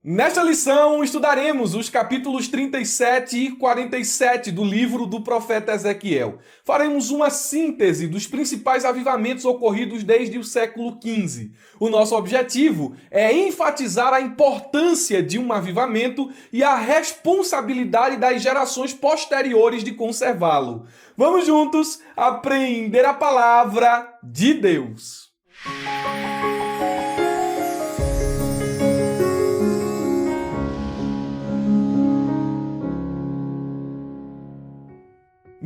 Nesta lição, estudaremos os capítulos 37 e 47 do livro do profeta Ezequiel. Faremos uma síntese dos principais avivamentos ocorridos desde o século XV. O nosso objetivo é enfatizar a importância de um avivamento e a responsabilidade das gerações posteriores de conservá-lo. Vamos juntos aprender a palavra de Deus.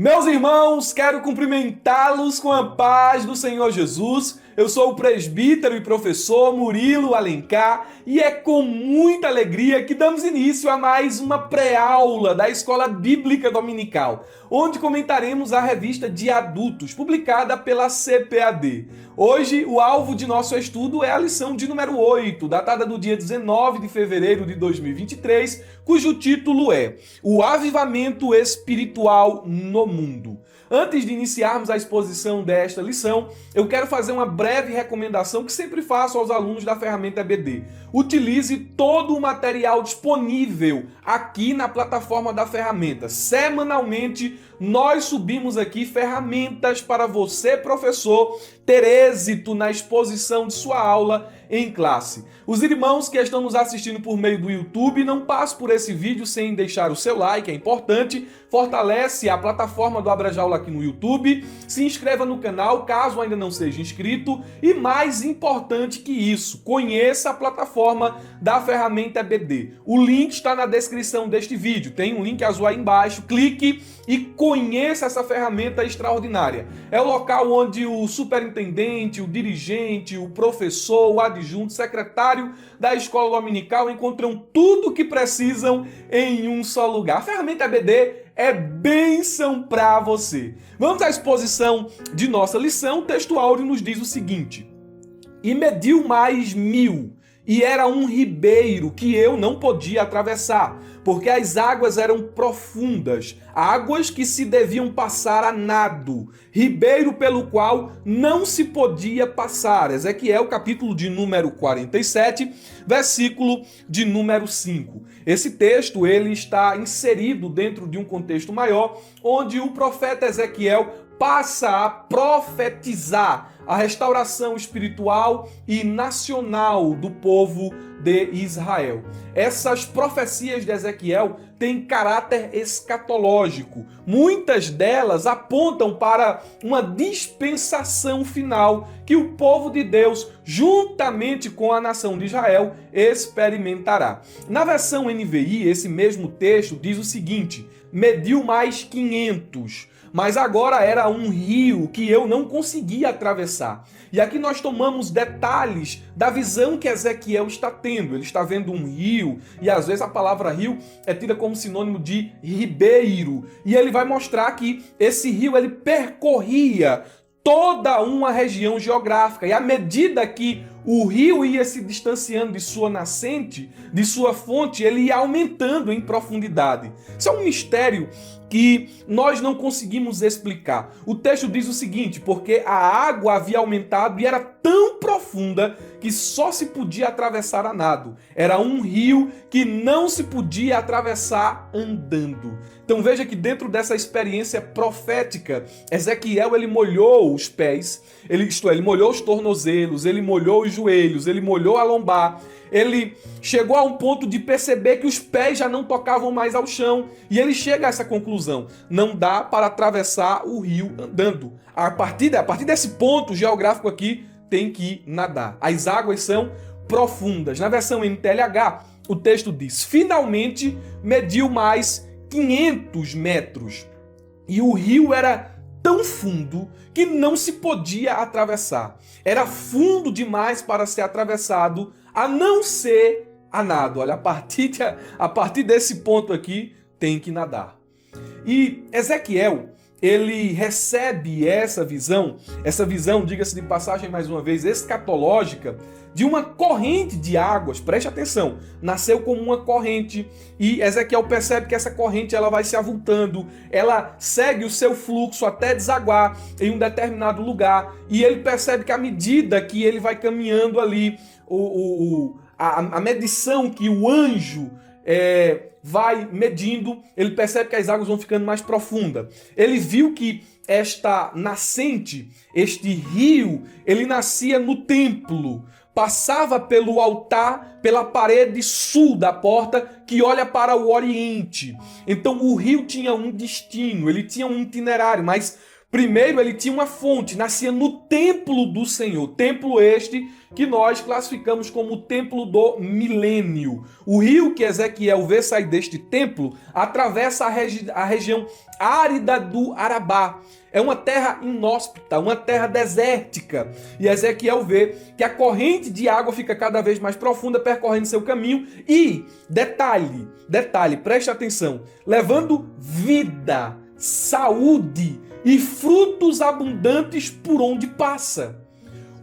Meus irmãos, quero cumprimentá-los com a paz do Senhor Jesus. Eu sou o presbítero e professor Murilo Alencar e é com muita alegria que damos início a mais uma pré-aula da Escola Bíblica Dominical, onde comentaremos a revista de adultos, publicada pela CPAD. Hoje, o alvo de nosso estudo é a lição de número 8, datada do dia 19 de fevereiro de 2023, cujo título é O Avivamento Espiritual no Mundo. Antes de iniciarmos a exposição desta lição, eu quero fazer uma breve recomendação que sempre faço aos alunos da ferramenta EBD. Utilize todo o material disponível aqui na plataforma da ferramenta. Semanalmente, nós subimos aqui ferramentas para você, professor, ter êxito na exposição de sua aula em classe. Os irmãos que estão nos assistindo por meio do YouTube, não passe por esse vídeo sem deixar o seu like, é importante, fortalece a plataforma do Abrajaula aqui no YouTube, se inscreva no canal caso ainda não seja inscrito e, mais importante que isso, conheça a plataforma da ferramenta EBD. O link está na descrição deste vídeo, tem um link azul aí embaixo, clique e conheça essa ferramenta extraordinária. É o local onde o superintendente, o dirigente, o professor, o adjunto, o secretário da escola dominical encontram tudo o que precisam em um só lugar. A ferramenta EBD é bênção para você. Vamos à exposição de nossa lição. O texto áureo nos diz o seguinte: E mediu mais 1000, e era um ribeiro que eu não podia atravessar, porque as águas eram profundas, águas que se deviam passar a nado, ribeiro pelo qual não se podia passar. Ezequiel, capítulo de número 47, versículo de número 5. Esse texto ele está inserido dentro de um contexto maior, onde o profeta Ezequiel passa a profetizar a restauração espiritual e nacional do povo de Israel. Essas profecias de Ezequiel têm caráter escatológico. Muitas delas apontam para uma dispensação final que o povo de Deus, juntamente com a nação de Israel, experimentará. Na versão NVI, esse mesmo texto diz o seguinte: mediu mais 500. Mas agora era um rio que eu não conseguia atravessar. E aqui nós tomamos detalhes da visão que Ezequiel está tendo. Ele está vendo um rio, e às vezes a palavra rio é tida como sinônimo de ribeiro. E ele vai mostrar que esse rio ele percorria toda uma região geográfica. E à medida que o rio ia se distanciando de sua nascente, de sua fonte, ele ia aumentando em profundidade. Isso é um mistério que nós não conseguimos explicar. O texto diz o seguinte: porque a água havia aumentado e era tão profunda que só se podia atravessar a nado. Era um rio que não se podia atravessar andando. Então veja que dentro dessa experiência profética, Ezequiel ele molhou os pés, ele molhou os tornozelos, ele molhou os joelhos, ele molhou a lombar. Ele chegou a um ponto de perceber que os pés já não tocavam mais ao chão. E ele chega a essa conclusão: não dá para atravessar o rio andando. A partir desse ponto geográfico aqui, tem que nadar. As águas são profundas. Na versão NTLH, o texto diz: finalmente mediu mais 500 metros. E o rio era tão fundo que não se podia atravessar. Era fundo demais para ser atravessado, a não ser a nado. Olha, a partir desse ponto aqui, tem que nadar. E Ezequiel, ele recebe essa visão, diga-se de passagem mais uma vez, escatológica, de uma corrente de águas. Preste atenção, nasceu como uma corrente e Ezequiel percebe que essa corrente ela vai se avultando, ela segue o seu fluxo até desaguar em um determinado lugar, e ele percebe que à medida que ele vai caminhando ali, a medição que o anjo vai medindo, ele percebe que as águas vão ficando mais profundas. Ele viu que esta nascente, este rio, ele nascia no templo, passava pelo altar, pela parede sul da porta que olha para o oriente. Então o rio tinha um destino, ele tinha um itinerário, mas primeiro ele tinha uma fonte, nascia no templo do Senhor, templo este que nós classificamos como o templo do milênio. O rio que Ezequiel vê sair deste templo atravessa a região árida do Arabá. É uma terra inóspita, uma terra desértica. E Ezequiel vê que a corrente de água fica cada vez mais profunda, percorrendo seu caminho e, detalhe, preste atenção, levando vida, saúde e frutos abundantes por onde passa.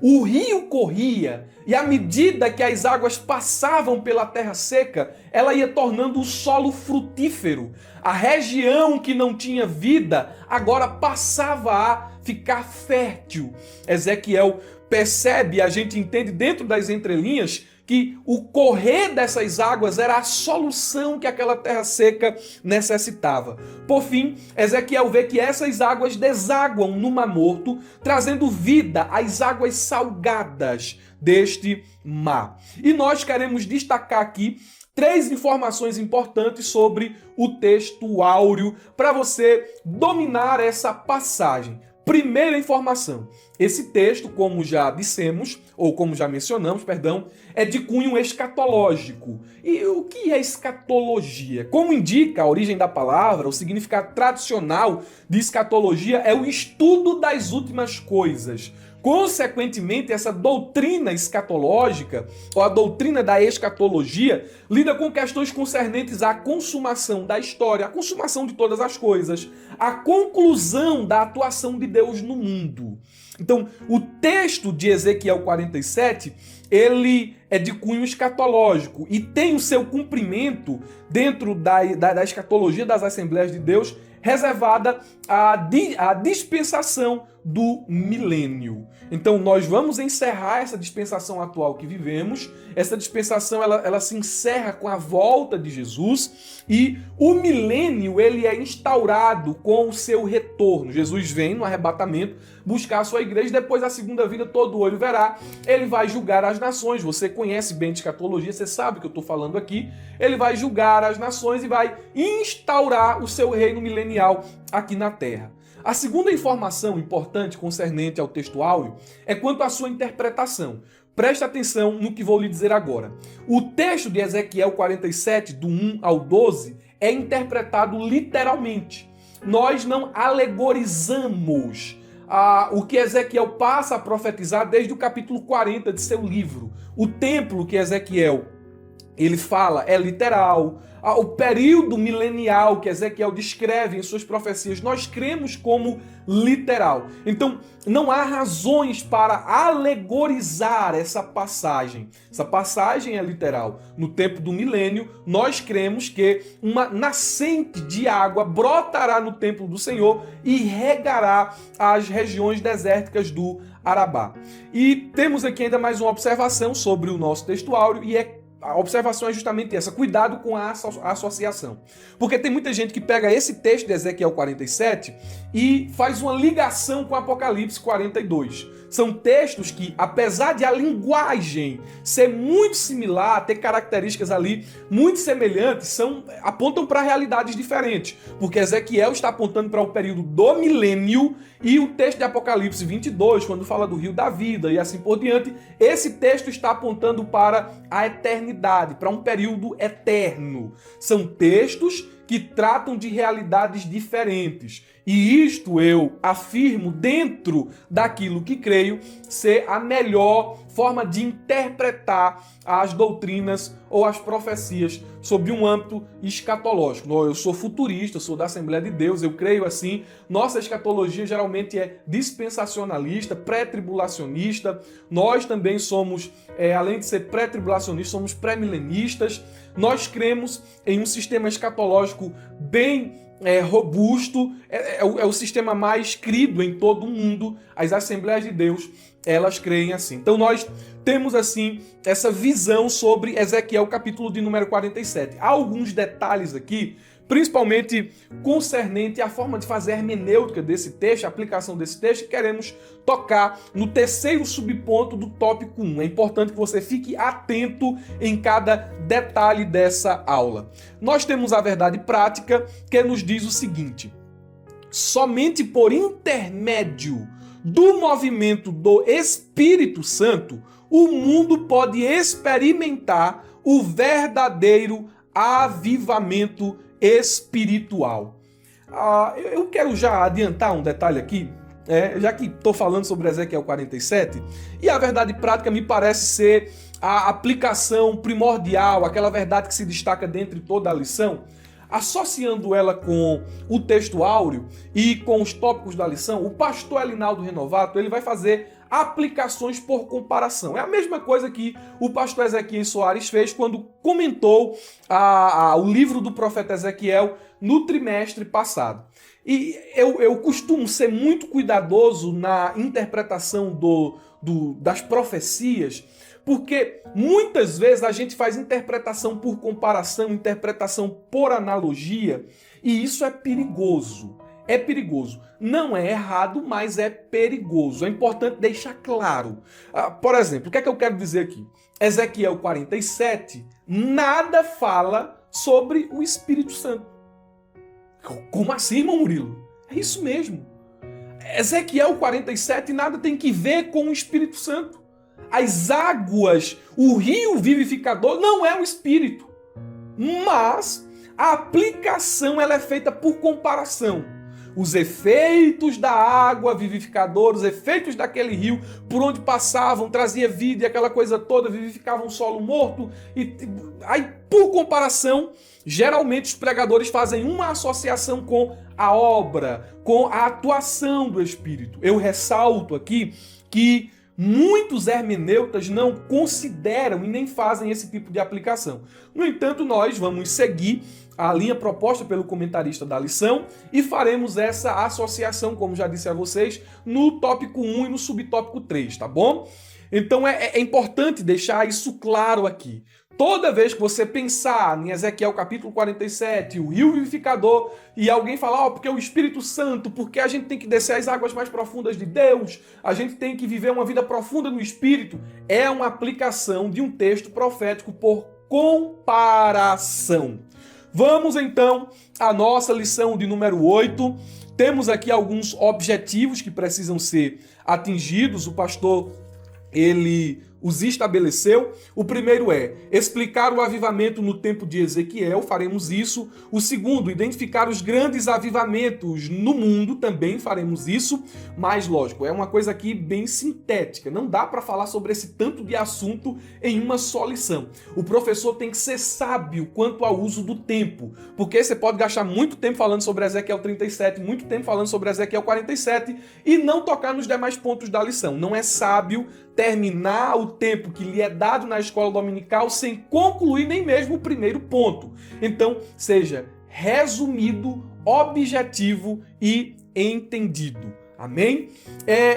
O rio corria e à medida que as águas passavam pela terra seca, ela ia tornando o solo frutífero. A região que não tinha vida agora passava a ficar fértil. Ezequiel percebe, a gente entende dentro das entrelinhas, que o correr dessas águas era a solução que aquela terra seca necessitava. Por fim, Ezequiel vê que essas águas desaguam no Mar Morto, trazendo vida às águas salgadas deste mar. E nós queremos destacar aqui 3 informações importantes sobre o texto áureo para você dominar essa passagem. Primeira informação, esse texto, como já dissemos, ou como já mencionamos, perdão, é de cunho escatológico. E o que é escatologia? Como indica a origem da palavra, o significado tradicional de escatologia é o estudo das últimas coisas. Consequentemente, essa doutrina escatológica, ou a doutrina da escatologia, lida com questões concernentes à consumação da história, a consumação de todas as coisas, a conclusão da atuação de Deus no mundo. Então, o texto de Ezequiel 47, ele é de cunho escatológico e tem o seu cumprimento dentro da escatologia das Assembleias de Deus, reservada à dispensação do milênio. Então nós vamos encerrar essa dispensação atual que vivemos. Essa dispensação ela se encerra com a volta de Jesus e o milênio ele é instaurado com o seu retorno. Jesus vem no arrebatamento buscar a sua igreja, depois da segunda vinda todo olho verá. Ele vai julgar as nações. Você conhece bem de escatologia, você sabe o que eu estou falando aqui. Ele vai julgar as nações e vai instaurar o seu reino milenial aqui na terra. A segunda informação importante concernente ao texto áureo é quanto à sua interpretação. Preste atenção no que vou lhe dizer agora. O texto de Ezequiel 47, do 1 ao 12, é interpretado literalmente. Nós não alegorizamos o que Ezequiel passa a profetizar desde o capítulo 40 de seu livro. O templo que Ezequiel ele fala é literal. O período milenial que Ezequiel descreve em suas profecias, nós cremos como literal. Então, não há razões para alegorizar essa passagem. Essa passagem é literal. No tempo do milênio, nós cremos que uma nascente de água brotará no templo do Senhor e regará as regiões desérticas do Arabá. E temos aqui ainda mais uma observação sobre o nosso texto áureo, e a observação é justamente essa, cuidado com a associação. Porque tem muita gente que pega esse texto de Ezequiel 47 e faz uma ligação com Apocalipse 42. São textos que, apesar de a linguagem ser muito similar, ter características ali muito semelhantes, apontam para realidades diferentes. Porque Ezequiel está apontando para o período do milênio e o texto de Apocalipse 22, quando fala do rio da vida e assim por diante, esse texto está apontando para a eternidade, para um período eterno. São textos que tratam de realidades diferentes. E isto eu afirmo dentro daquilo que creio ser a melhor forma de interpretar as doutrinas ou as profecias sob um âmbito escatológico. Eu sou futurista, sou da Assembleia de Deus, eu creio assim. Nossa escatologia geralmente é dispensacionalista, pré-tribulacionista. Nós também somos, além de ser pré-tribulacionistas, somos pré-milenistas. Nós cremos em um sistema escatológico bem robusto, é o sistema mais crido em todo o mundo. As Assembleias de Deus, elas creem assim. Então nós temos assim essa visão sobre Ezequiel capítulo de número 47. Há alguns detalhes aqui, principalmente concernente à forma de fazer a hermenêutica desse texto, a aplicação desse texto, e queremos tocar no terceiro subponto do tópico 1. É importante que você fique atento em cada detalhe dessa aula. Nós temos a verdade prática que nos diz o seguinte: somente por intermédio do movimento do Espírito Santo, o mundo pode experimentar o verdadeiro avivamento espiritual. Eu quero já adiantar um detalhe aqui, já que estou falando sobre Ezequiel 47, e a verdade prática me parece ser a aplicação primordial, aquela verdade que se destaca dentre toda a lição. Associando ela com o texto áureo e com os tópicos da lição, o pastor Elinaldo Renovato ele vai fazer aplicações por comparação. É a mesma coisa que o pastor Ezequiel Soares fez quando comentou o livro do profeta Ezequiel no trimestre passado. E eu costumo ser muito cuidadoso na interpretação das profecias, porque muitas vezes a gente faz interpretação por comparação, interpretação por analogia, e isso é perigoso. É perigoso. Não é errado, mas é perigoso. É importante deixar claro. Por exemplo, o que é que eu quero dizer aqui? Ezequiel 47 nada fala sobre o Espírito Santo. Como assim, irmão Murilo? É isso mesmo. Ezequiel 47 nada tem que ver com o Espírito Santo. As águas, o rio vivificador não é o Espírito, mas a aplicação ela é feita por comparação. Os efeitos da água vivificadora, os efeitos daquele rio por onde passavam, trazia vida e aquela coisa toda, vivificava um solo morto. E aí, por comparação, geralmente os pregadores fazem uma associação com a obra, com a atuação do Espírito. Eu ressalto aqui que muitos hermeneutas não consideram e nem fazem esse tipo de aplicação. No entanto, nós vamos seguir a linha proposta pelo comentarista da lição e faremos essa associação, como já disse a vocês, no tópico 1 e no subtópico 3, tá bom? Então é importante deixar isso claro aqui. Toda vez que você pensar em Ezequiel capítulo 47, o rio vivificador, e alguém falar, porque o Espírito Santo, porque a gente tem que descer as águas mais profundas de Deus, a gente tem que viver uma vida profunda no Espírito, é uma aplicação de um texto profético por comparação. Vamos então à nossa lição de número 8. Temos aqui alguns objetivos que precisam ser atingidos. O pastor, ele os estabeleceu. O primeiro é explicar o avivamento no tempo de Ezequiel, faremos isso. O segundo, identificar os grandes avivamentos no mundo, também faremos isso. Mas, lógico, é uma coisa aqui bem sintética. Não dá para falar sobre esse tanto de assunto em uma só lição. O professor tem que ser sábio quanto ao uso do tempo, porque você pode gastar muito tempo falando sobre Ezequiel 37, muito tempo falando sobre Ezequiel 47 e não tocar nos demais pontos da lição. Não é sábio terminar o tempo que lhe é dado na escola dominical sem concluir nem mesmo o primeiro ponto. Então, seja resumido, objetivo e entendido. Amém?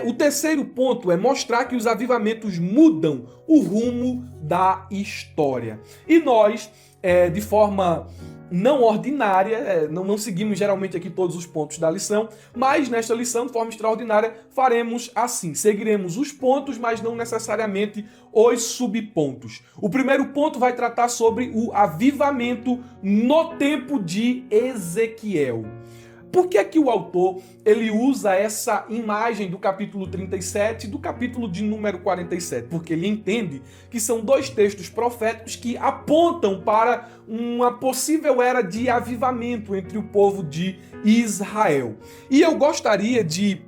O terceiro ponto é mostrar que os avivamentos mudam o rumo da história. E nós, de forma não ordinária, não seguimos geralmente aqui todos os pontos da lição, mas nesta lição, de forma extraordinária, faremos assim. Seguiremos os pontos, mas não necessariamente os subpontos. O primeiro ponto vai tratar sobre o avivamento no tempo de Ezequiel. Por que é que o autor ele usa essa imagem do capítulo 37 e do capítulo de número 47? Porque ele entende que são dois textos proféticos que apontam para uma possível era de avivamento entre o povo de Israel. E eu gostaria de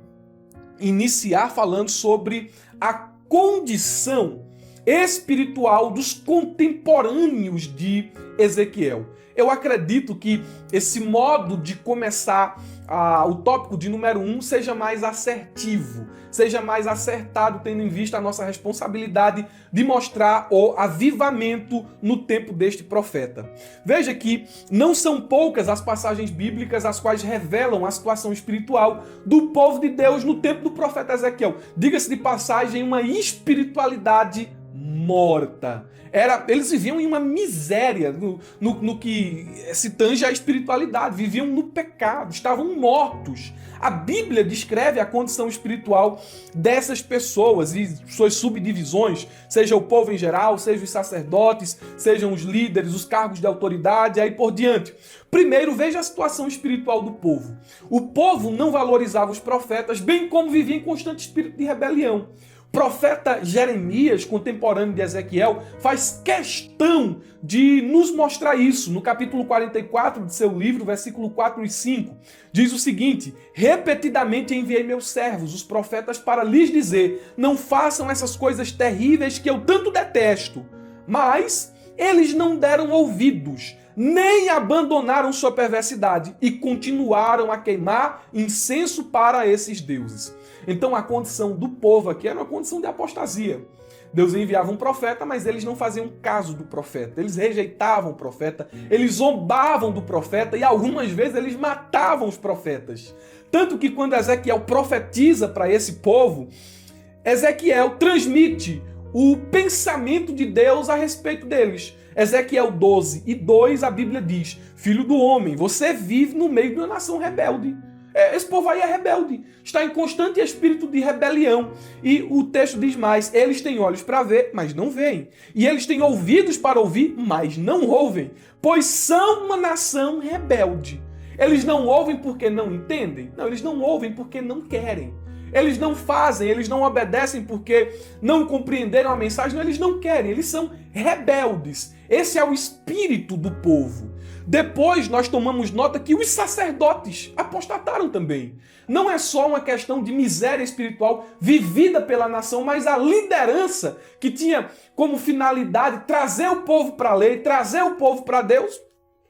iniciar falando sobre a condição espiritual dos contemporâneos de Ezequiel. Eu acredito que esse modo de começar o tópico de número 1 seja mais assertivo, seja mais acertado, tendo em vista a nossa responsabilidade de mostrar o avivamento no tempo deste profeta. Veja que não são poucas as passagens bíblicas as quais revelam a situação espiritual do povo de Deus no tempo do profeta Ezequiel. Diga-se de passagem, uma espiritualidade morta. Eles viviam em uma miséria no que se tange à espiritualidade, viviam no pecado, estavam mortos. A Bíblia descreve a condição espiritual dessas pessoas e suas subdivisões, seja o povo em geral, seja os sacerdotes, sejam os líderes, os cargos de autoridade, aí por diante. Primeiro, veja a situação espiritual do povo. O povo não valorizava os profetas, bem como vivia em constante espírito de rebelião. O profeta Jeremias, contemporâneo de Ezequiel, faz questão de nos mostrar isso. No capítulo 44 de seu livro, versículo 4 e 5, diz o seguinte: repetidamente enviei meus servos, os profetas, para lhes dizer, não façam essas coisas terríveis que eu tanto detesto. Mas eles não deram ouvidos, nem abandonaram sua perversidade e continuaram a queimar incenso para esses deuses. Então a condição do povo aqui era uma condição de apostasia. Deus enviava um profeta, mas eles não faziam caso do profeta. Eles rejeitavam o profeta, eles zombavam do profeta e algumas vezes eles matavam os profetas. Tanto que quando Ezequiel profetiza para esse povo, Ezequiel transmite o pensamento de Deus a respeito deles. Ezequiel 12 e 2, a Bíblia diz: filho do homem, você vive no meio de uma nação rebelde. Esse povo aí é rebelde, está em constante espírito de rebelião. E o texto diz mais: eles têm olhos para ver, mas não veem. E eles têm ouvidos para ouvir, mas não ouvem. Pois são uma nação rebelde. Eles não ouvem porque não entendem? Não, eles não ouvem porque não querem. Eles não fazem, eles não obedecem porque não compreenderam a mensagem. Não, eles não querem, eles são rebeldes. Esse é o espírito do povo. Depois nós tomamos nota que os sacerdotes apostataram também. Não é só uma questão de miséria espiritual vivida pela nação, mas a liderança que tinha como finalidade trazer o povo para a lei, trazer o povo para Deus,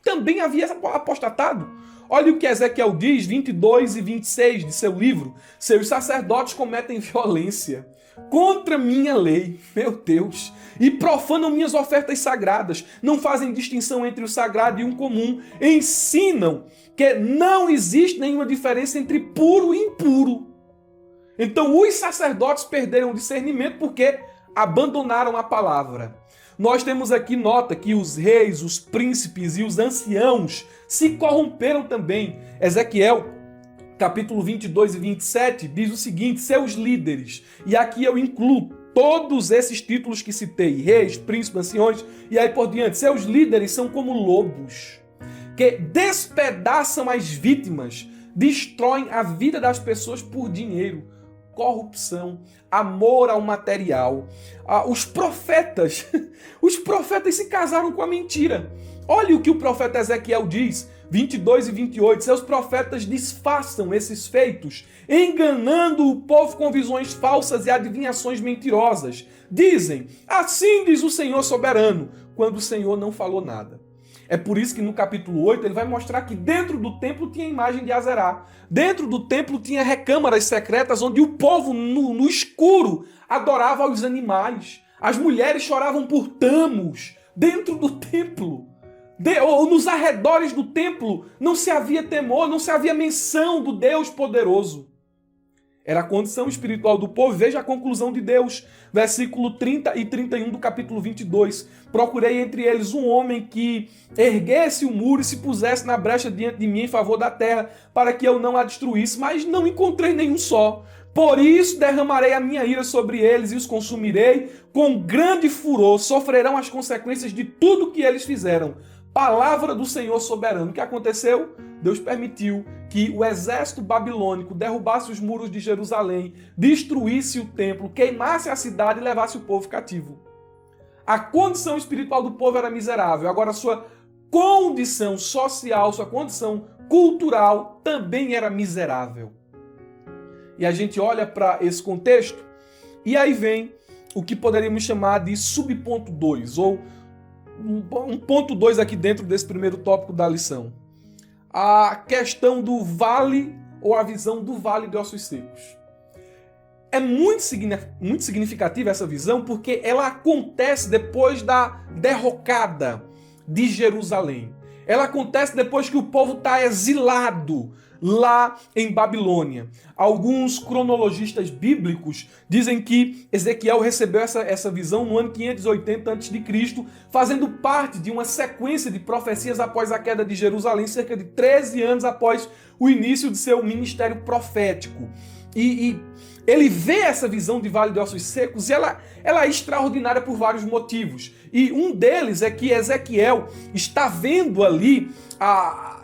também havia apostatado. Olha o que Ezequiel diz, 22 e 26 de seu livro: seus sacerdotes cometem violência contra minha lei, meu Deus, e profanam minhas ofertas sagradas, não fazem distinção entre o sagrado e o comum, ensinam que não existe nenhuma diferença entre puro e impuro. Então os sacerdotes perderam o discernimento porque abandonaram a palavra. Nós temos aqui nota que os reis, os príncipes e os anciãos se corromperam também. Ezequiel, capítulo 22 e 27, diz o seguinte: seus líderes, e aqui eu incluo todos esses títulos que citei, reis, príncipes, anciões, e aí por diante, seus líderes são como lobos, que despedaçam as vítimas, destroem a vida das pessoas por dinheiro, corrupção, amor ao material. Os profetas se casaram com a mentira. Olha o que o profeta Ezequiel diz, 22 e 28, seus profetas disfarçam esses feitos, enganando o povo com visões falsas e adivinhações mentirosas. Dizem, assim diz o Senhor soberano, quando o Senhor não falou nada. É por isso que no capítulo 8 ele vai mostrar que dentro do templo tinha a imagem de Azerá. Dentro do templo tinha recâmaras secretas onde o povo no escuro adorava os animais. As mulheres choravam por Tamos dentro do templo. Ou nos arredores do templo não se havia temor, não se havia menção do Deus poderoso. Era a condição espiritual do povo. Veja a conclusão de Deus. Versículo 30 e 31 do capítulo 22. Procurei entre eles um homem que erguesse o muro e se pusesse na brecha diante de mim em favor da terra, para que eu não a destruísse, mas não encontrei nenhum só. Por isso derramarei a minha ira sobre eles e os consumirei com grande furor. Sofrerão as consequências de tudo que eles fizeram. Palavra do Senhor soberano. O que aconteceu? Deus permitiu que o exército babilônico derrubasse os muros de Jerusalém, destruísse o templo, queimasse a cidade e levasse o povo cativo. A condição espiritual do povo era miserável. Agora, sua condição social, sua condição cultural também era miserável. E a gente olha para esse contexto e aí vem o que poderíamos chamar de subponto 2, ou um ponto 2 aqui dentro desse primeiro tópico da lição. a questão do vale ou a visão do vale de ossos secos. É muito significativa essa visão porque ela acontece depois da derrocada de Jerusalém. Ela acontece depois que o povo está exilado lá em Babilônia. Alguns cronologistas bíblicos dizem que Ezequiel recebeu essa visão no ano 580 a.C., fazendo parte de uma sequência de profecias após a queda de Jerusalém, cerca de 13 anos após o início de seu ministério profético. E ele vê essa visão de Vale de Ossos Secos e ela é extraordinária por vários motivos. E um deles é que Ezequiel está vendo ali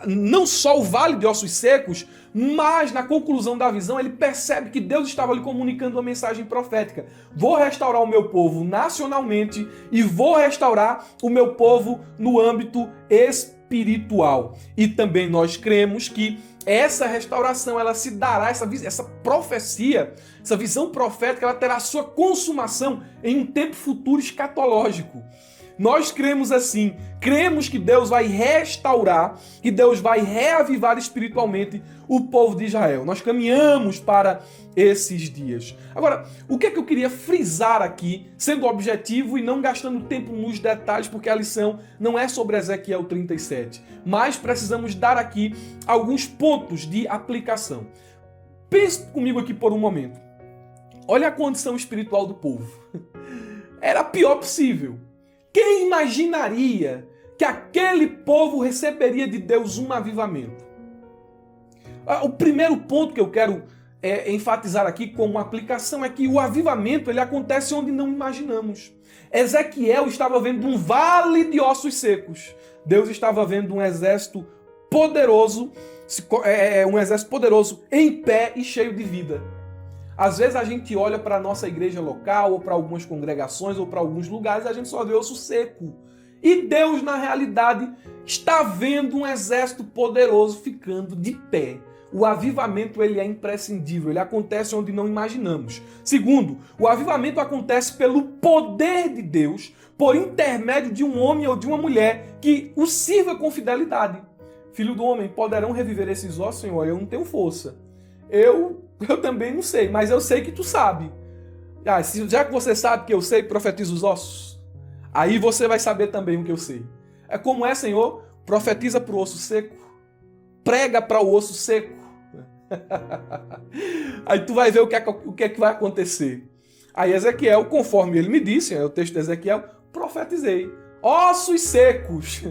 não só o Vale de Ossos Secos, mas na conclusão da visão ele percebe que Deus estava lhe comunicando uma mensagem profética. Vou restaurar o meu povo nacionalmente e vou restaurar o meu povo no âmbito espiritual. E também nós cremos que essa restauração, ela se dará, essa profecia, essa visão profética, ela terá sua consumação em um tempo futuro escatológico. Nós cremos assim, cremos que Deus vai restaurar, que Deus vai reavivar espiritualmente o povo de Israel. Nós caminhamos para esses dias. Agora, o que é que eu queria frisar aqui, sendo objetivo e não gastando tempo nos detalhes, porque a lição não é sobre Ezequiel 37, mas precisamos dar aqui alguns pontos de aplicação. Pense comigo aqui por um momento. Olha a condição espiritual do povo. Era a pior possível. Quem imaginaria que aquele povo receberia de Deus um avivamento? O primeiro ponto que eu quero enfatizar aqui como aplicação é que o avivamento ele acontece onde não imaginamos. Ezequiel estava vendo um vale de ossos secos. Deus estava vendo um exército poderoso, em pé e cheio de vida. Às vezes a gente olha para a nossa igreja local, ou para algumas congregações, ou para alguns lugares, e a gente só vê osso seco. E Deus, na realidade, está vendo um exército poderoso ficando de pé. O avivamento ele é imprescindível, ele acontece onde não imaginamos. Segundo, o avivamento acontece pelo poder de Deus, por intermédio de um homem ou de uma mulher que o sirva com fidelidade. Filho do homem, poderão reviver esses ossos, Senhor? Eu não tenho força. Eu também não sei, mas eu sei que tu sabe. Já que você sabe que eu sei, profetiza os ossos. Aí você vai saber também o que eu sei. É como é, Senhor? Profetiza para o osso seco. Prega para o osso seco. Aí tu vai ver o que é que vai acontecer. Aí Ezequiel, conforme ele me disse, é o texto de Ezequiel, profetizei. Ossos secos.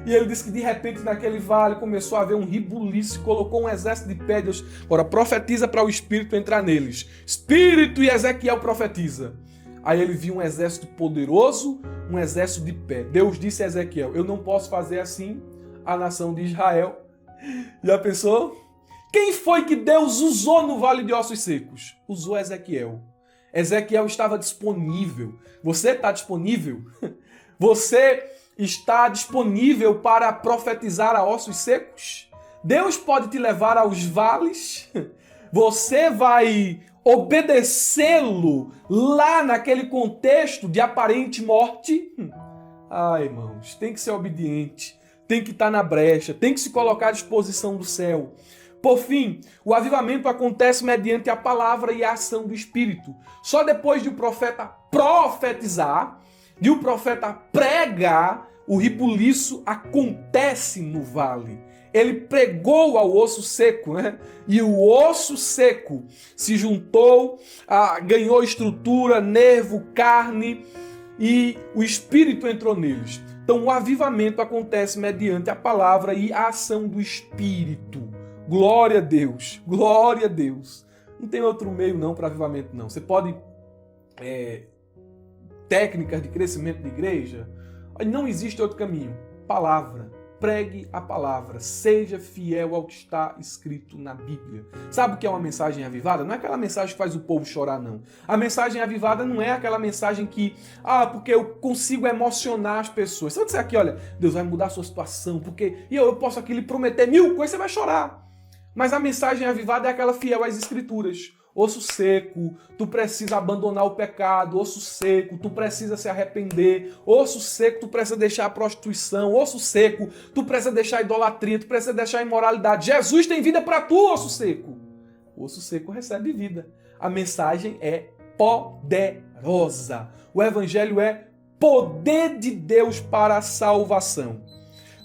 E ele disse que de repente naquele vale começou a haver um ribuliço, colocou um exército de pé. Deus, agora profetiza para o Espírito entrar neles. Espírito e Ezequiel profetiza. Aí ele viu um exército poderoso, um exército de pé. Deus disse a Ezequiel, eu não posso fazer assim a nação de Israel. Já pensou? Quem foi que Deus usou no vale de ossos secos? Usou Ezequiel. Ezequiel estava disponível. Você está disponível? Você está disponível para profetizar a ossos secos? Deus pode te levar aos vales? Você vai obedecê-lo lá naquele contexto de aparente morte? Irmãos, tem que ser obediente, tem que estar na brecha, tem que se colocar à disposição do céu. Por fim, o avivamento acontece mediante a palavra e a ação do Espírito. Só depois de o profeta profetizar, de o profeta pregar, o ribuliço acontece no vale. Ele pregou ao osso seco, né? E o osso seco se juntou, ganhou estrutura, nervo, carne, e o Espírito entrou neles. Então o avivamento acontece mediante a palavra e a ação do Espírito. Glória a Deus, glória a Deus. Não tem outro meio não para avivamento não. Você pode... técnicas de crescimento de igreja, não existe outro caminho. Palavra. Pregue a palavra. Seja fiel ao que está escrito na Bíblia. Sabe o que é uma mensagem avivada? Não é aquela mensagem que faz o povo chorar, não. A mensagem avivada não é aquela mensagem que, porque eu consigo emocionar as pessoas. Se eu disser aqui, olha, Deus vai mudar a sua situação, porque eu posso aqui lhe prometer 1000 coisas, você vai chorar. Mas a mensagem avivada é aquela fiel às Escrituras. osso seco, tu precisa abandonar o pecado, osso seco, tu precisa se arrepender, osso seco, tu precisa deixar a prostituição, osso seco, tu precisa deixar a idolatria, tu precisa deixar a imoralidade. Jesus tem vida para tu, osso seco. O osso seco recebe vida. A mensagem é poderosa. O evangelho é poder de Deus para a salvação.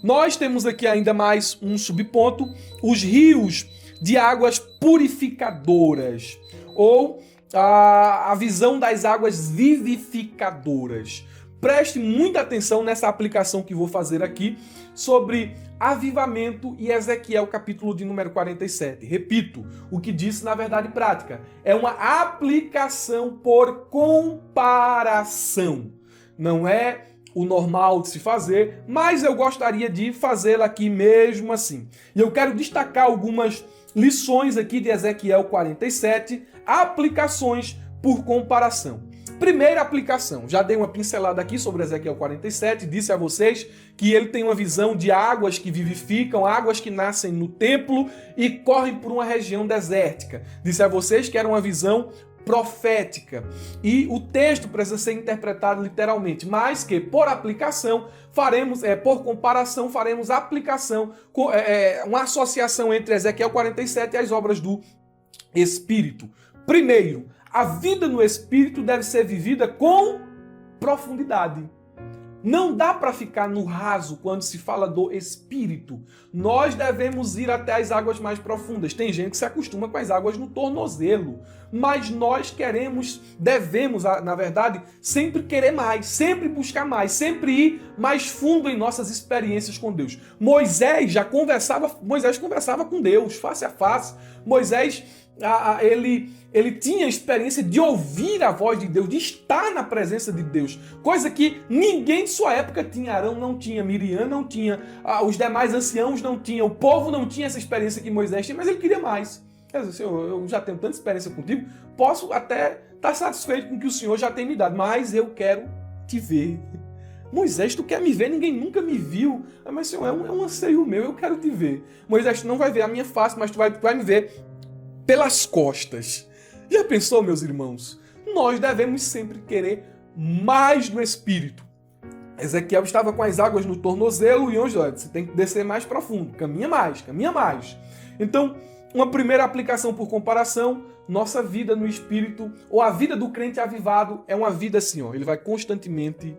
Nós temos aqui ainda mais um subponto, os rios de águas purificadoras, ou a visão das águas vivificadoras. Preste muita atenção nessa aplicação que vou fazer aqui sobre avivamento e Ezequiel, capítulo de número 47. Repito, o que disse na verdade prática é uma aplicação por comparação. Não é o normal de se fazer, mas eu gostaria de fazê-la aqui mesmo assim. E eu quero destacar algumas lições aqui de Ezequiel 47, aplicações por comparação. Primeira aplicação, já dei uma pincelada aqui sobre Ezequiel 47, disse a vocês que ele tem uma visão de águas que vivificam, águas que nascem no templo e correm por uma região desértica. Disse a vocês que era uma visão profética. E o texto precisa ser interpretado literalmente, mas que por aplicação faremos, por comparação, faremos aplicação, uma associação entre Ezequiel 47 e as obras do Espírito. Primeiro, a vida no Espírito deve ser vivida com profundidade. Não dá para ficar no raso quando se fala do Espírito. Nós devemos ir até as águas mais profundas. Tem gente que se acostuma com as águas no tornozelo. Mas nós devemos, na verdade, sempre querer mais, sempre buscar mais, sempre ir mais fundo em nossas experiências com Deus. Moisés conversava com Deus, face a face. Moisés, ele tinha a experiência de ouvir a voz de Deus, de estar na presença de Deus, coisa que ninguém de sua época tinha. Arão não tinha, Miriam não tinha, os demais anciãos não tinham, o povo não tinha essa experiência que Moisés tinha, mas ele queria mais. Senhor, eu já tenho tanta experiência contigo, posso até estar satisfeito com o que o Senhor já tem me dado, mas eu quero te ver. Moisés, tu quer me ver? Ninguém nunca me viu. Mas, Senhor, é um anseio meu, eu quero te ver. Moisés, tu não vai ver a minha face, mas tu vai me ver pelas costas. Já pensou, meus irmãos? Nós devemos sempre querer mais do Espírito. Ezequiel estava com as águas no tornozelo e hoje, olha, você tem que descer mais profundo. Caminha mais, caminha mais. Então, uma primeira aplicação por comparação, nossa vida no Espírito, ou a vida do crente avivado, é uma vida assim, ó, ele vai constantemente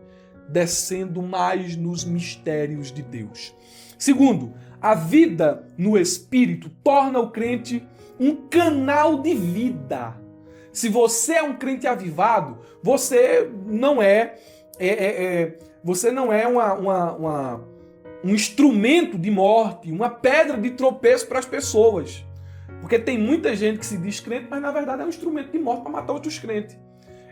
descendo mais nos mistérios de Deus. Segundo, a vida no Espírito torna o crente um canal de vida. Se você é um crente avivado, você não é um instrumento de morte, uma pedra de tropeço para as pessoas. Porque tem muita gente que se diz crente, mas na verdade é um instrumento de morte para matar outros crentes.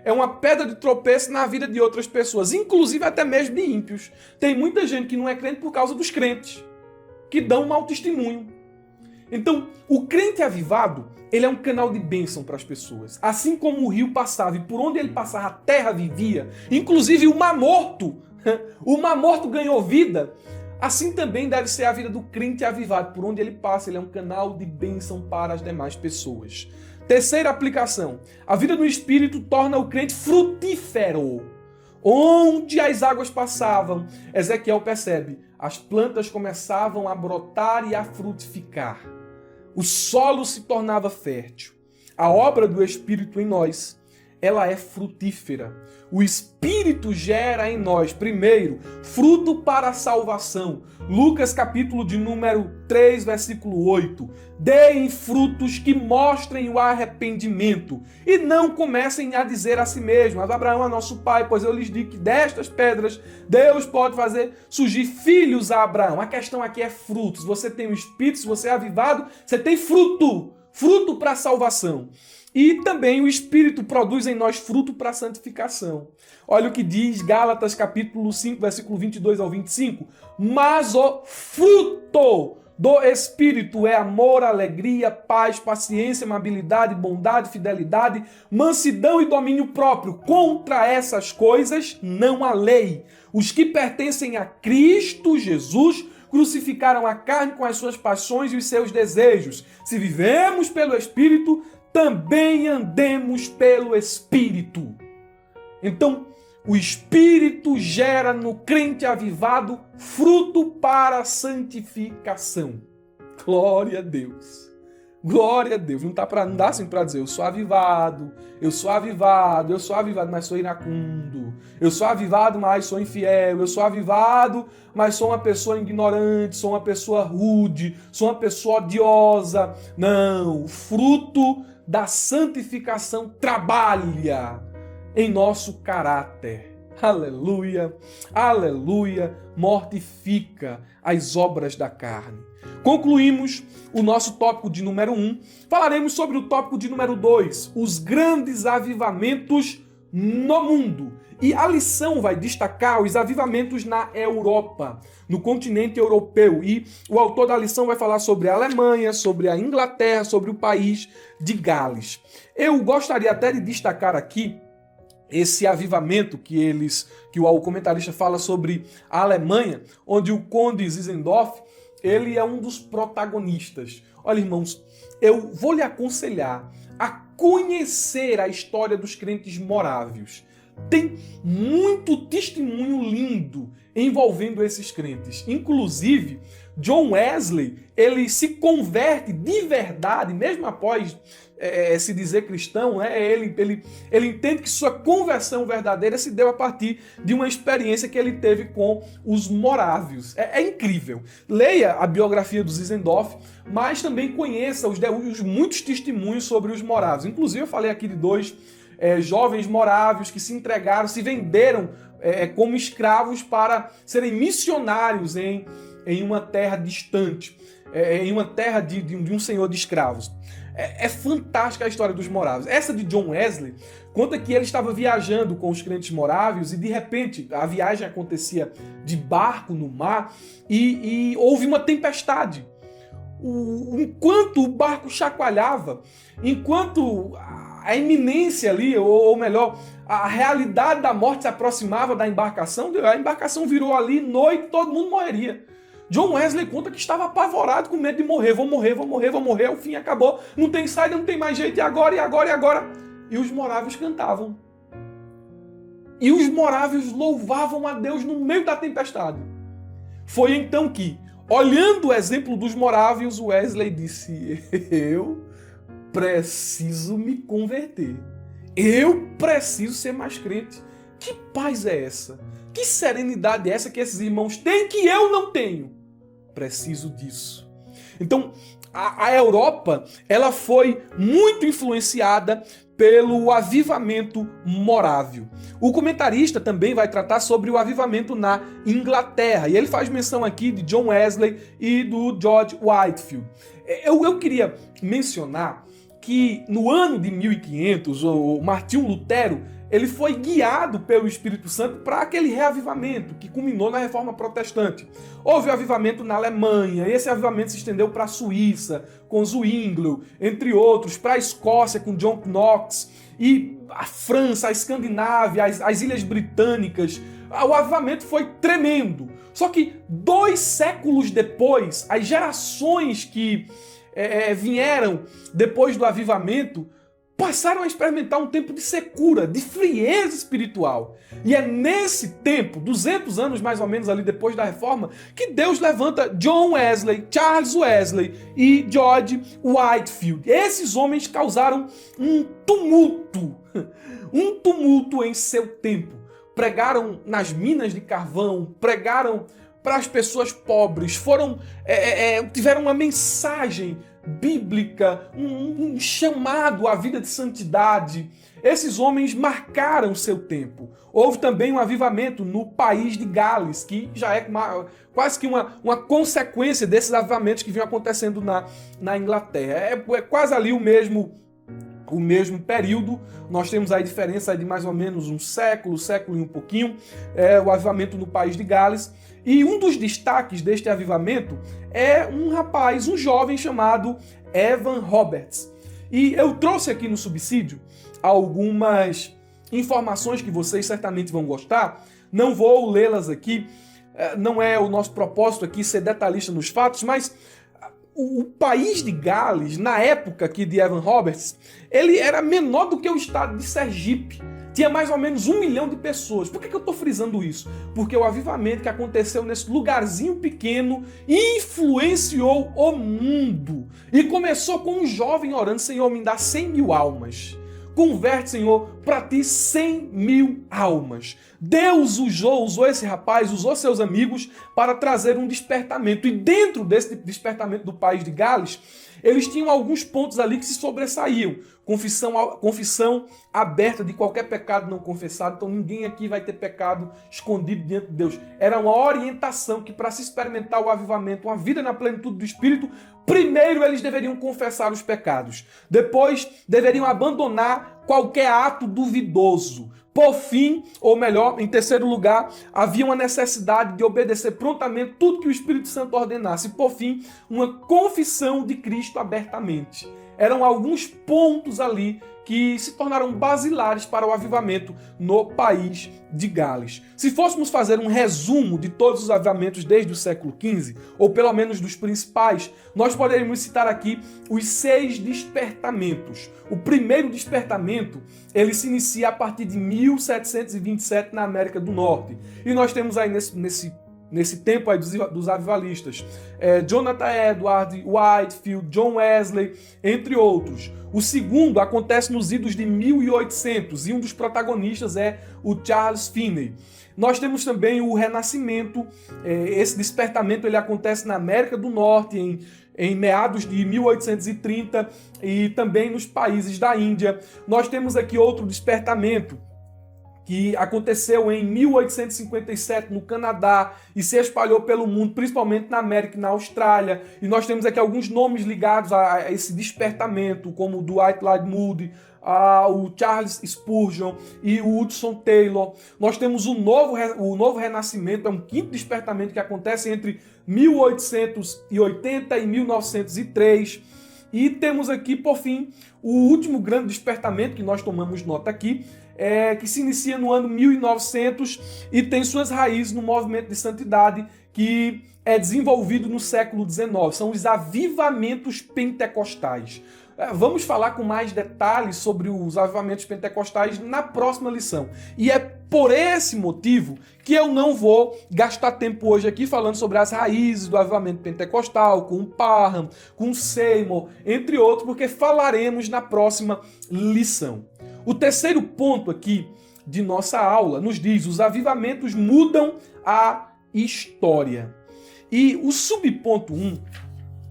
É uma pedra de tropeço na vida de outras pessoas, inclusive até mesmo de ímpios. Tem muita gente que não é crente por causa dos crentes, que dão um mau testemunho. Então, o crente avivado, ele é um canal de bênção para as pessoas. Assim como o rio passava e por onde ele passava a terra vivia, inclusive o mar morto ganhou vida. Assim também deve ser a vida do crente avivado. Por onde ele passa, ele é um canal de bênção para as demais pessoas. Terceira aplicação. A vida no Espírito torna o crente frutífero. Onde as águas passavam, Ezequiel percebe, as plantas começavam a brotar e a frutificar. O solo se tornava fértil. A obra do Espírito em nós, ela é frutífera. O Espírito gera em nós, primeiro, fruto para a salvação. Lucas capítulo de número 3, versículo 8. Deem frutos que mostrem o arrependimento e não comecem a dizer a si mesmos, mas Abraão é nosso pai, pois eu lhes digo que destas pedras Deus pode fazer surgir filhos a Abraão. A questão aqui é frutos. Você tem o Espírito, se você é avivado, você tem fruto para a salvação. E também o Espírito produz em nós fruto para a santificação. Olha o que diz Gálatas capítulo 5, versículo 22 ao 25. Mas o fruto do Espírito é amor, alegria, paz, paciência, amabilidade, bondade, fidelidade, mansidão e domínio próprio. Contra essas coisas não há lei. Os que pertencem a Cristo Jesus crucificaram a carne com as suas paixões e os seus desejos. Se vivemos pelo Espírito, também andemos pelo Espírito. Então, o Espírito gera no crente avivado fruto para a santificação. Glória a Deus. Glória a Deus. Não dá assim para dizer, eu sou avivado, mas sou iracundo. Eu sou avivado, mas sou infiel. Eu sou avivado, mas sou uma pessoa ignorante, sou uma pessoa rude, sou uma pessoa odiosa. Não, o fruto da santificação trabalha em nosso caráter. Aleluia, aleluia, mortifica as obras da carne. Concluímos o nosso tópico de número 1. Falaremos sobre o tópico de número 2, os grandes avivamentos no mundo. E a lição vai destacar os avivamentos na Europa, no continente europeu. E o autor da lição vai falar sobre a Alemanha, sobre a Inglaterra, sobre o país de Gales. Eu gostaria até de destacar aqui esse avivamento que o comentarista fala sobre a Alemanha, onde o conde Zinzendorf, ele é um dos protagonistas. Olha, irmãos, eu vou lhe aconselhar a conhecer a história dos crentes morávios. Tem muito testemunho lindo envolvendo esses crentes. Inclusive, John Wesley, ele se converte de verdade, mesmo após se dizer cristão, né? Ele entende que sua conversão verdadeira se deu a partir de uma experiência que ele teve com os morávios. É incrível. Leia a biografia do Zinzendorf, mas também conheça os muitos testemunhos sobre os morávios. Inclusive, eu falei aqui de dois jovens morávios que se entregaram, se venderam como escravos para serem missionários em uma terra distante, em uma terra de um senhor de escravos. É fantástica a história dos morávios. Essa de John Wesley conta que ele estava viajando com os crentes morávios e de repente a viagem acontecia de barco no mar e houve uma tempestade. Enquanto o barco chacoalhava, enquanto a iminência ali, ou melhor, a realidade da morte se aproximava da embarcação, a embarcação virou ali, noite, todo mundo morreria. John Wesley conta que estava apavorado com medo de morrer. Vou morrer, o fim acabou, não tem saída, não tem mais jeito, e agora? E os morávios cantavam. E os morávios louvavam a Deus no meio da tempestade. Foi então que, olhando o exemplo dos morávios, Wesley disse, eu preciso me converter. Eu preciso ser mais crente. Que paz é essa? Que serenidade é essa que esses irmãos têm que eu não tenho? Preciso disso. Então, a Europa, ela foi muito influenciada pelo avivamento morávio. O comentarista também vai tratar sobre o avivamento na Inglaterra, e ele faz menção aqui de John Wesley e do George Whitefield. Eu queria mencionar que no ano de 1500, o Martinho Lutero, ele foi guiado pelo Espírito Santo para aquele reavivamento que culminou na Reforma Protestante. Houve o avivamento na Alemanha, e esse avivamento se estendeu para a Suíça, com Zwinglio, entre outros, para a Escócia, com John Knox, e a França, a Escandinávia, as Ilhas Britânicas. O avivamento foi tremendo. Só que 2 séculos depois, as gerações que vieram depois do avivamento passaram a experimentar um tempo de secura, de frieza espiritual. E é nesse tempo, 200 anos mais ou menos ali depois da Reforma, que Deus levanta John Wesley, Charles Wesley e George Whitefield. Esses homens causaram um tumulto em seu tempo. Pregaram nas minas de carvão, pregaram para as pessoas pobres, tiveram uma mensagem bíblica, um chamado à vida de santidade. Esses homens marcaram seu tempo. Houve também um avivamento no país de Gales, que já é quase que uma consequência desses avivamentos que vinham acontecendo na Inglaterra. É quase ali o mesmo período. Nós temos aí diferença de mais ou menos um século e um pouquinho, o avivamento no país de Gales. E um dos destaques deste avivamento é um jovem chamado Evan Roberts. E eu trouxe aqui no subsídio algumas informações que vocês certamente vão gostar. Não vou lê-las aqui, não é o nosso propósito aqui ser detalhista nos fatos, mas o país de Gales, na época aqui de Evan Roberts, ele era menor do que o estado de Sergipe. Tinha mais ou menos 1 milhão de pessoas. Por que eu estou frisando isso? Porque o avivamento que aconteceu nesse lugarzinho pequeno influenciou o mundo. E começou com um jovem orando: Senhor, me dá 100 mil almas. Converte, Senhor, para ti 100 mil almas. Deus usou esse rapaz, usou seus amigos para trazer um despertamento. E dentro desse despertamento do país de Gales, eles tinham alguns pontos ali que se sobressaíam. Confissão aberta de qualquer pecado não confessado. Então ninguém aqui vai ter pecado escondido diante de Deus. Era uma orientação que, para se experimentar o avivamento, uma vida na plenitude do Espírito, primeiro eles deveriam confessar os pecados. Depois deveriam abandonar qualquer ato duvidoso. Por fim, ou melhor, em terceiro lugar, havia uma necessidade de obedecer prontamente tudo que o Espírito Santo ordenasse. Por fim, uma confissão de Cristo abertamente. Eram alguns pontos ali que se tornaram basilares para o avivamento no país de Gales. Se fôssemos fazer um resumo de todos os avivamentos desde o século XV, ou pelo menos dos principais, nós poderíamos citar aqui os 6 despertamentos. O primeiro despertamento, ele se inicia a partir de 1727 na América do Norte. E nós temos aí nesse tempo aí dos avivalistas, Jonathan Edwards, Whitefield, John Wesley, entre outros. O segundo acontece nos idos de 1800 e um dos protagonistas é o Charles Finney. Nós temos também o Renascimento. Esse despertamento ele acontece na América do Norte em meados de 1830 e também nos países da Índia. Nós temos aqui outro despertamento que aconteceu em 1857 no Canadá e se espalhou pelo mundo, principalmente na América e na Austrália. E nós temos aqui alguns nomes ligados a esse despertamento, como o Dwight Lynd Moody, o Charles Spurgeon e o Hudson Taylor. Nós temos o novo Renascimento, é um quinto despertamento que acontece entre 1880 e 1903. E temos aqui, por fim, o último grande despertamento que nós tomamos nota aqui, que se inicia no ano 1900 e tem suas raízes no movimento de santidade que é desenvolvido no século XIX. São os avivamentos pentecostais. Vamos falar com mais detalhes sobre os avivamentos pentecostais na próxima lição. E é por esse motivo que eu não vou gastar tempo hoje aqui falando sobre as raízes do avivamento pentecostal, com o Parham, com o Seymour, entre outros, porque falaremos na próxima lição. O terceiro ponto aqui de nossa aula nos diz: os avivamentos mudam a história. E o subponto 1,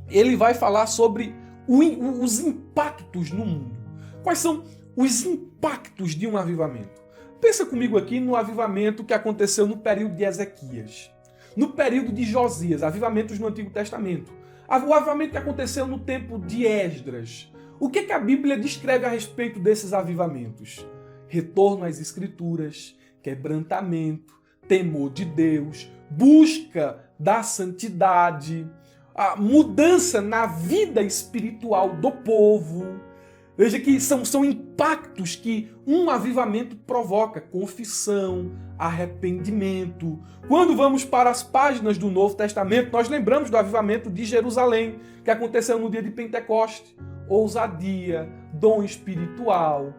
ele vai falar sobre os impactos no mundo. Quais são os impactos de um avivamento? Pensa comigo aqui no avivamento que aconteceu no período de Ezequias, no período de Josias, avivamentos no Antigo Testamento. O avivamento que aconteceu no tempo de Esdras. O que a Bíblia descreve a respeito desses avivamentos? Retorno às Escrituras, quebrantamento, temor de Deus, busca da santidade, a mudança na vida espiritual do povo. Veja que são impactos que um avivamento provoca: confissão, arrependimento. Quando vamos para as páginas do Novo Testamento, nós lembramos do avivamento de Jerusalém, que aconteceu no dia de Pentecoste. Ousadia, dom espiritual,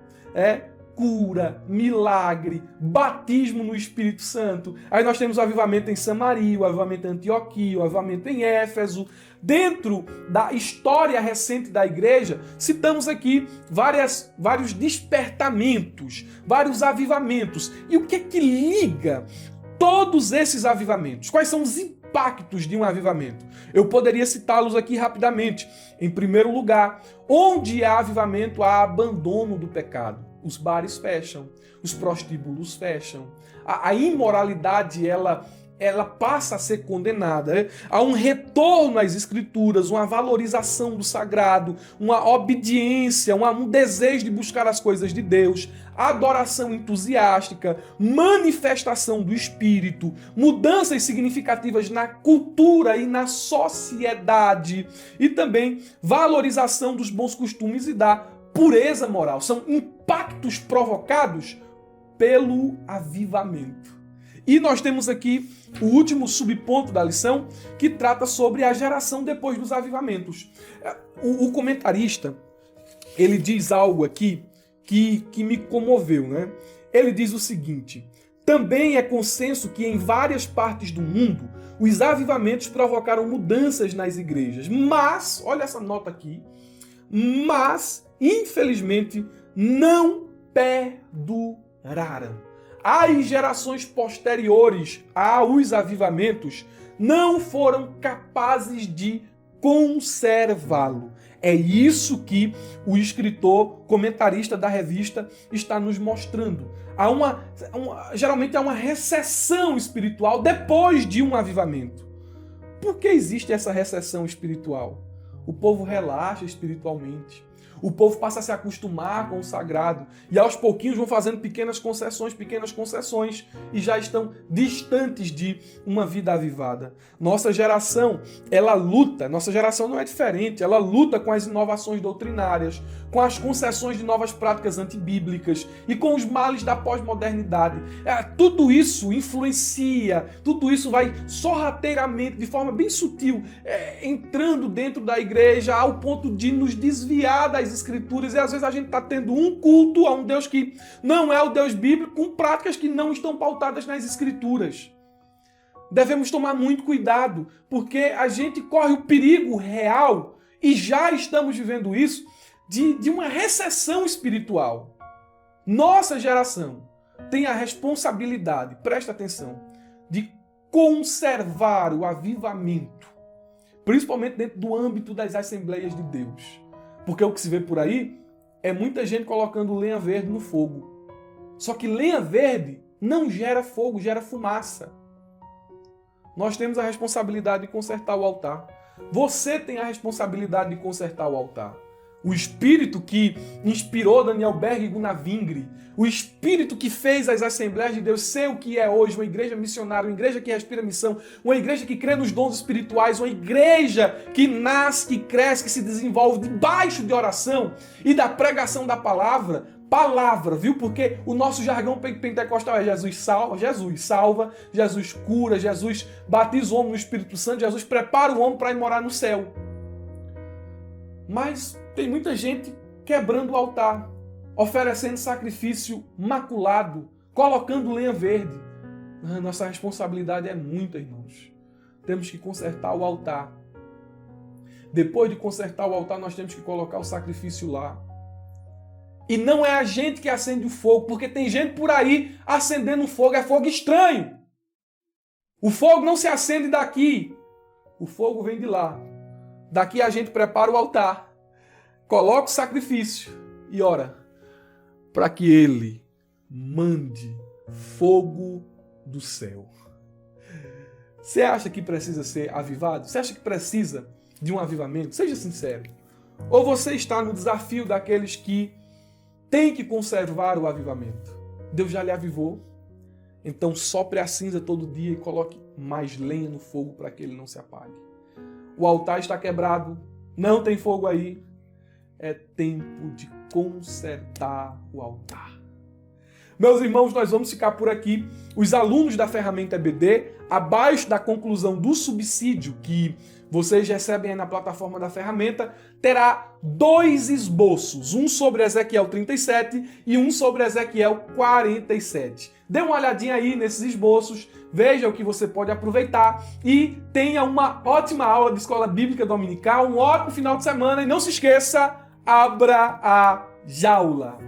cura, milagre, batismo no Espírito Santo. Aí nós temos o avivamento em Samaria, o avivamento em Antioquia, o avivamento em Éfeso. Dentro da história recente da igreja, citamos aqui vários despertamentos, vários avivamentos. E o que é que liga todos esses avivamentos? Quais são os impactos de um avivamento? Eu poderia citá-los aqui rapidamente. Em primeiro lugar, onde há avivamento, há abandono do pecado. Os bares fecham, os prostíbulos fecham, a imoralidade ela passa a ser condenada. Há um retorno às Escrituras, uma valorização do sagrado, uma obediência, um desejo de buscar as coisas de Deus, adoração entusiástica, manifestação do Espírito, mudanças significativas na cultura e na sociedade e também valorização dos bons costumes e da pureza moral. São impactos provocados pelo avivamento. E nós temos aqui o último subponto da lição, que trata sobre a geração depois dos avivamentos. O comentarista, ele diz algo aqui que me comoveu, né? Ele diz o seguinte: também é consenso que em várias partes do mundo os avivamentos provocaram mudanças nas igrejas. Mas, olha essa nota aqui, mas, infelizmente, não perduraram. As gerações posteriores aos avivamentos não foram capazes de conservá-lo. É isso que o escritor, comentarista da revista, está nos mostrando. Geralmente há uma recessão espiritual depois de um avivamento. Por que existe essa recessão espiritual? O povo relaxa espiritualmente. O povo passa a se acostumar com o sagrado e aos pouquinhos vão fazendo pequenas concessões e já estão distantes de uma vida avivada. Nossa geração não é diferente, ela luta com as inovações doutrinárias, com as concessões de novas práticas antibíblicas e com os males da pós-modernidade. Tudo isso influencia, tudo isso vai sorrateiramente, de forma bem sutil, entrando dentro da igreja ao ponto de nos desviar das escrituras, e às vezes a gente está tendo um culto a um Deus que não é o Deus bíblico, com práticas que não estão pautadas nas escrituras. Devemos tomar muito cuidado, porque a gente corre o perigo real, e já estamos vivendo isso, de uma recessão espiritual. Nossa geração tem a responsabilidade, presta atenção, de conservar o avivamento, principalmente dentro do âmbito das Assembleias de Deus. Porque o que se vê por aí é muita gente colocando lenha verde no fogo. Só que lenha verde não gera fogo, gera fumaça. Nós temos a responsabilidade de consertar o altar. Você tem a responsabilidade de consertar o altar. O espírito que inspirou Daniel Berg e Gunnar Wingre, o espírito que fez as Assembleias de Deus ser o que é hoje, uma igreja missionária, uma igreja que respira missão, uma igreja que crê nos dons espirituais, uma igreja que nasce, que cresce, que se desenvolve debaixo de oração e da pregação da palavra, viu? Porque o nosso jargão pentecostal é Jesus salva, Jesus cura, Jesus batiza o homem no Espírito Santo, Jesus prepara o homem para ir morar no céu. Mas tem muita gente quebrando o altar, oferecendo sacrifício maculado, colocando lenha verde. Nossa responsabilidade é muita, irmãos. Temos que consertar o altar. Depois de consertar o altar, nós temos que colocar o sacrifício lá. E não é a gente que acende o fogo, porque tem gente por aí acendendo fogo, é fogo estranho. O fogo não se acende daqui, o fogo vem de lá. Daqui a gente prepara o altar, coloca o sacrifício e ora para que ele mande fogo do céu. Você acha que precisa ser avivado? Você acha que precisa de um avivamento? Seja sincero. Ou você está no desafio daqueles que têm que conservar o avivamento? Deus já lhe avivou? Então sopre a cinza todo dia e coloque mais lenha no fogo para que ele não se apague. O altar está quebrado, não tem fogo aí. É tempo de consertar o altar. Meus irmãos, nós vamos ficar por aqui. Os alunos da ferramenta EBD, abaixo da conclusão do subsídio que vocês recebem aí na plataforma da ferramenta, terá 2 esboços, um sobre Ezequiel 37 e um sobre Ezequiel 47. Dê uma olhadinha aí nesses esboços, veja o que você pode aproveitar e tenha uma ótima aula de escola bíblica dominical, um ótimo final de semana e não se esqueça, abra a jaula.